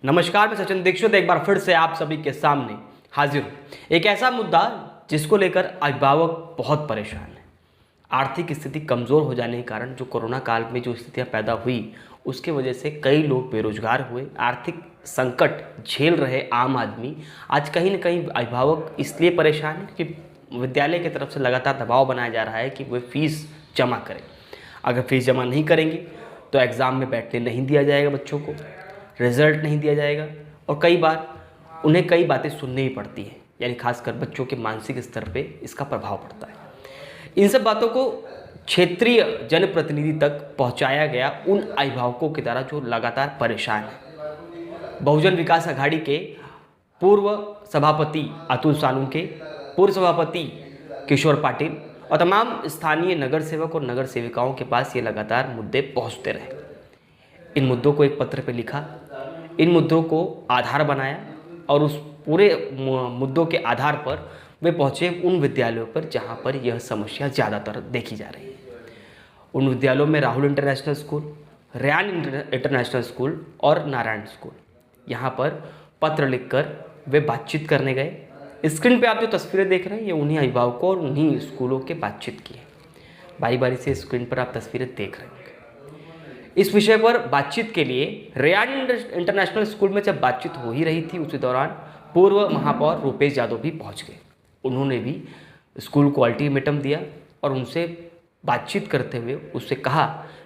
नमस्कार, मैं सचिन दीक्षित एक बार फिर से आप सभी के सामने हाजिर हूँ। एक ऐसा मुद्दा जिसको लेकर अभिभावक बहुत परेशान हैं। आर्थिक स्थिति कमज़ोर हो जाने के कारण जो कोरोना काल में जो स्थितियाँ पैदा हुई उसके वजह से कई लोग बेरोजगार हुए। आर्थिक संकट झेल रहे आम आदमी आज कहीं ना कहीं अभिभावक इसलिए परेशान है कि विद्यालय की तरफ से लगातार दबाव बनाया जा रहा है कि वे फीस जमा करें। अगर फीस जमा नहीं करेंगे तो एग्ज़ाम में बैठने नहीं दिया जाएगा, बच्चों को रिजल्ट नहीं दिया जाएगा और कई बार उन्हें कई बातें सुननी ही पड़ती हैं, यानी खासकर बच्चों के मानसिक स्तर पे इसका प्रभाव पड़ता है। इन सब बातों को क्षेत्रीय जनप्रतिनिधि तक पहुंचाया गया उन अभिभावकों की तरह जो लगातार परेशान हैं। बहुजन विकास अघाड़ी के पूर्व सभापति अतुल सालुंके, पूर्व सभापति किशोर पाटिल और तमाम स्थानीय नगर सेवक और नगर सेविकाओं के पास ये लगातार मुद्दे पहुंचते रहे। इन मुद्दों को एक पत्र पे लिखा, इन मुद्दों को आधार बनाया और उस पूरे मुद्दों के आधार पर वे पहुँचे उन विद्यालयों पर जहाँ पर यह समस्या ज़्यादातर देखी जा रही है। उन विद्यालयों में Rahul international school, Ryan international school और नारायण स्कूल। यहाँ पर पत्र लिखकर वे बातचीत करने गए। स्क्रीन पे आप जो तस्वीरें देख रहे हैं ये उन्हीं अभिभावकों और उन्हीं स्कूलों के बातचीत की है। बारी बारी से स्क्रीन पर आप तस्वीरें देख रहे हैं। इस विषय पर बातचीत के लिए रेयान इंटरनेशनल स्कूल में जब बातचीत हो ही रही थी उसी दौरान पूर्व महापौर रूपेश यादव भी पहुंच गए। उन्होंने भी स्कूल को अल्टीमेटम दिया और उनसे बातचीत करते हुए उससे कहा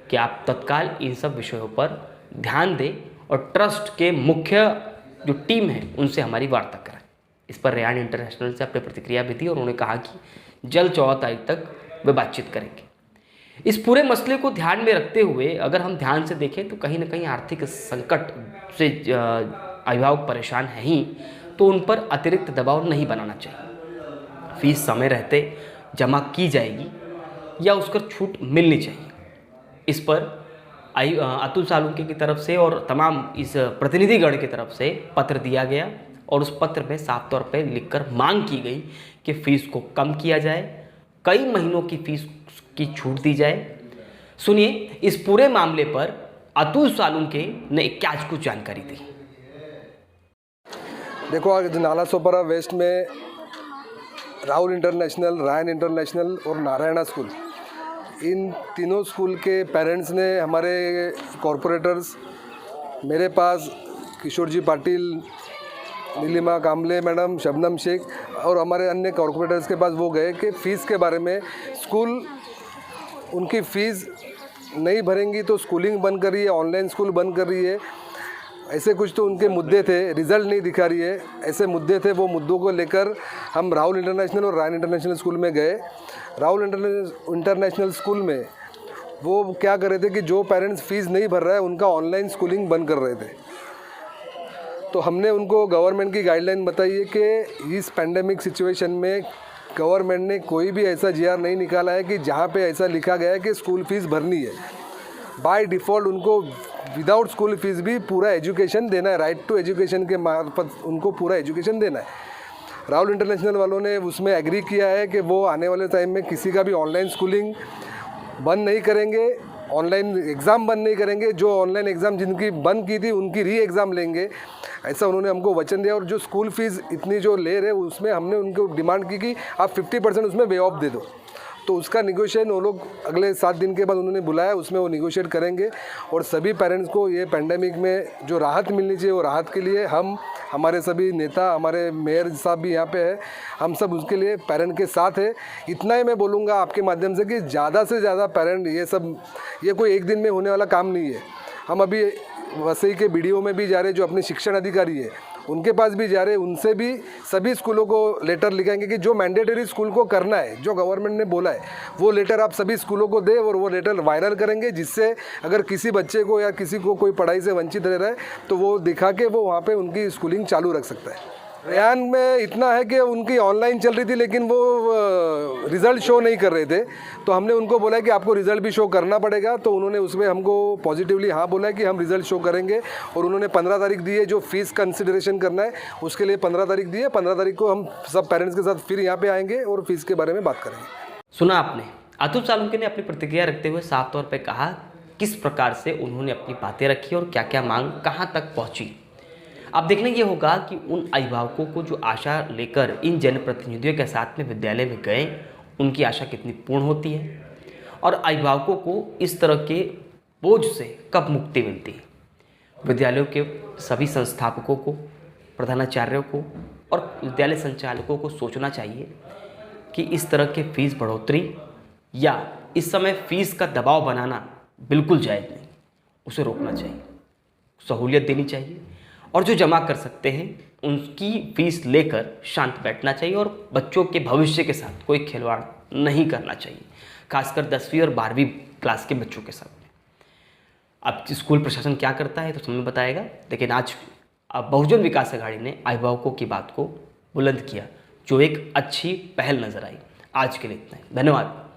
कि आप तत्काल इन सब विषयों पर ध्यान दें और ट्रस्ट के मुख्य जो टीम है उनसे हमारी वार्ता करें। इस पर रेयान इंटरनेशनल से अपनी प्रतिक्रिया भी दी और उन्होंने कहा कि जल्द 14 तारीख तक वे बातचीत करेंगे। इस पूरे मसले को ध्यान में रखते हुए अगर हम ध्यान से देखें तो कहीं ना कहीं आर्थिक संकट से अभिभावक परेशान हैं ही, तो उन पर अतिरिक्त दबाव नहीं बनाना चाहिए। फीस समय रहते जमा की जाएगी या उस पर छूट मिलनी चाहिए। इस पर अतुल सालुंके की तरफ से और तमाम इस प्रतिनिधिगण की तरफ से पत्र दिया गया और उस पत्र में साफ तौर पर लिखकर मांग की गई कि फ़ीस को कम किया जाए, कई महीनों की फीस की छूट दी जाए। सुनिए इस पूरे मामले पर अतुल सालुंके ने क्या कुछ जानकारी दी। देखो, आज नाला सोपारा वेस्ट में राहुल इंटरनेशनल, रायन इंटरनेशनल और नारायणा स्कूल, इन तीनों स्कूल के पेरेंट्स ने हमारे कॉरपोरेटर्स मेरे पास किशोर जी पाटिल, नीलिमा कामले मैडम, शबनम शेख और हमारे अन्य कॉरपोरेटर्स के पास वो गए कि फ़ीस के बारे में स्कूल उनकी फ़ीस नहीं भरेंगी तो स्कूलिंग बंद कर रही है, ऑनलाइन स्कूल बंद कर रही है, ऐसे कुछ तो उनके मुद्दे थे, रिज़ल्ट नहीं दिखा रही है, ऐसे मुद्दे थे। वो मुद्दों को लेकर हम राहुल इंटरनेशनल और रायन इंटरनेशनल स्कूल में गए। राहुल इंटरनेशनल स्कूल में वो क्या कर रहे थे कि जो पेरेंट्स फ़ीस नहीं भर रहा है उनका ऑनलाइन स्कूलिंग बंद कर रहे थे। तो हमने उनको गवर्नमेंट की गाइडलाइन बताई है कि इस पैंडेमिक सिचुएशन में गवर्नमेंट ने कोई भी ऐसा जीआर नहीं निकाला है कि जहाँ पे ऐसा लिखा गया है कि स्कूल फीस भरनी है। बाय डिफ़ॉल्ट उनको विदाउट स्कूल फीस भी पूरा एजुकेशन देना है, राइट टू एजुकेशन के मार्फत उनको पूरा एजुकेशन देना है। राहुल इंटरनेशनल वालों ने उसमें एग्री किया है कि वो आने वाले टाइम में किसी का भी ऑनलाइन स्कूलिंग बंद नहीं करेंगे, ऑनलाइन एग्ज़ाम बंद नहीं करेंगे। जो ऑनलाइन एग्ज़ाम जिनकी बंद की थी उनकी री एग्ज़ाम लेंगे, ऐसा उन्होंने हमको वचन दिया। और जो स्कूल फ़ीस इतनी जो ले रहे उसमें हमने उनको डिमांड की कि आप 50% उसमें वे ऑफ दे दो। तो उसका निगोशिएशन वो लोग अगले 7 दिन के बाद उन्होंने बुलाया, उसमें वो निगोशिएट करेंगे। और सभी पेरेंट्स को ये पैंडेमिक में जो राहत मिलनी चाहिए वो राहत के लिए हम, हमारे सभी नेता, हमारे मेयर साहब भी यहाँ पे है, हम सब उसके लिए पेरेंट के साथ है। इतना ही मैं बोलूँगा आपके माध्यम से कि ज़्यादा से ज़्यादा पेरेंट ये कोई एक दिन में होने वाला काम नहीं है। हम अभी वसई के बीडीओ में भी जा रहे, जो अपने शिक्षण अधिकारी है उनके पास भी जा रहे, उनसे भी सभी स्कूलों को लेटर लिखेंगे कि जो मैंडेटरी स्कूल को करना है, जो गवर्नमेंट ने बोला है वो लेटर आप सभी स्कूलों को दें और वो लेटर वायरल करेंगे, जिससे अगर किसी बच्चे को या किसी को कोई पढ़ाई से वंचित रह रहा है तो वो दिखा के वो वहाँ पे उनकी स्कूलिंग चालू रख सकता है। रेयान में इतना है कि उनकी ऑनलाइन चल रही थी लेकिन वो रिज़ल्ट शो नहीं कर रहे थे, तो हमने उनको बोला कि आपको रिज़ल्ट भी शो करना पड़ेगा। तो उन्होंने उसमें हमको पॉजिटिवली हाँ बोला कि हम रिज़ल्ट शो करेंगे और उन्होंने 15 तारीख दी है। जो फीस कंसिडरेशन करना है उसके लिए 15 तारीख दी है। 15 तारीख को हम सब पेरेंट्स के साथ फिर यहाँ पे आएंगे और फीस के बारे में बात करेंगे। सुना आपने, अतुल सालुंके ने अपनी प्रतिक्रिया रखते हुए साफ तौर पर कहा किस प्रकार से उन्होंने अपनी बातें रखी और क्या क्या मांग कहाँ तक पहुँची। अब देखने ये होगा कि उन अभिभावकों को जो आशा लेकर इन जनप्रतिनिधियों के साथ में विद्यालय में गए, उनकी आशा कितनी पूर्ण होती है और अभिभावकों को इस तरह के बोझ से कब मुक्ति मिलती है। विद्यालयों के सभी संस्थापकों को, प्रधानाचार्यों को और विद्यालय संचालकों को सोचना चाहिए कि इस तरह के फीस बढ़ोतरी या इस समय फीस का दबाव बनाना बिल्कुल जायज़ नहीं, उसे रोकना चाहिए, सहूलियत देनी चाहिए और जो जमा कर सकते हैं उनकी फीस लेकर शांत बैठना चाहिए और बच्चों के भविष्य के साथ कोई खिलवाड़ नहीं करना चाहिए, खासकर 10वीं और 12वीं क्लास के बच्चों के साथ। अब स्कूल प्रशासन क्या करता है तो समय बताएगा, लेकिन आज बहुजन विकास अघाड़ी ने अभिभावकों की बात को बुलंद किया, जो एक अच्छी पहल नजर आई। आज के लिए इतना ही, धन्यवाद।